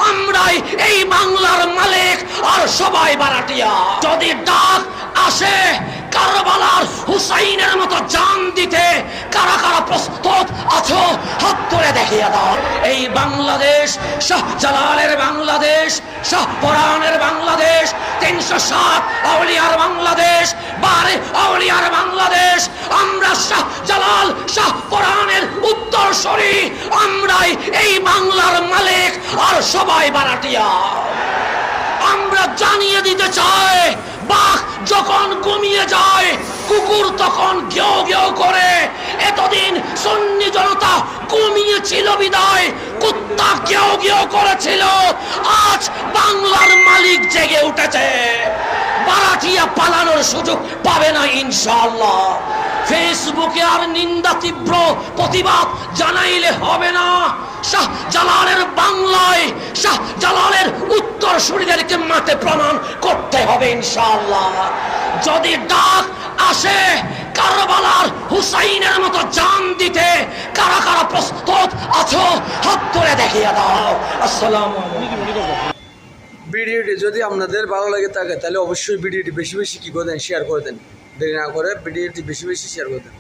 আমরাই এই বাংলার মালিক আর সবাই ভাড়াটিয়া। যদি ডাক আসে কারবালার হুসাইনের মতো জান দিতে, কারা কারা প্রস্তুত আছো হাত তুলে দেখিয়ে দাও। এই বাংলাদেশ শাহজালালের বাংলাদেশ, শাহপরানের বাংলাদেশ, 307 আউলিয়ার বাংলাদেশ, 12 আউলিয়ার বাংলাদেশ। আমরা শাহজালাল শাহপরানের উত্তরসূরি, আমরাই এই বাংলার মালিক আর সবাই ভাড়াটিয়া। আমরা জানিয়ে দিতে চাই, বাঘ যখন ঘুমিয়ে যায় কুকুর তখন ঘেউ ঘেউ করে। এতদিন সুন্নি জনতা ঘুমিয়েছিল বিদায় কুত্তা ঘেউ ঘেউ করেছিল, আজ বাংলার মালিক জেগে উঠেছে। ভাড়াটিয়া পালানোর সুযোগ পাবে না ইনশাআল্লাহ। ফেসবুকে আর নিন্দা তীব্র প্রতিবাদ জানাইলে হবে না। শাহজালালের বাংলায় শাহজালালের উত্তরসূরিদেরকে মাঠে প্রমাণ করতে হবে ইনশাআল্লাহ। যদি ডাক আসে কারবালার হুসাইনের মতো জান দিতে, কারা কারা প্রস্তুত আছো হাত তুলে দেখিয়ে দাও। আসসালামু আলাইকুম। ভিডিওটি যদি আপনাদের ভালো লাগে থাকে তাহলে অবশ্যই ভিডিওটি বেশি বেশি কি করে দেন, শেয়ার করে দেন। দেরি না করে ভিডিওটি বেশি বেশি শেয়ার করে দেন।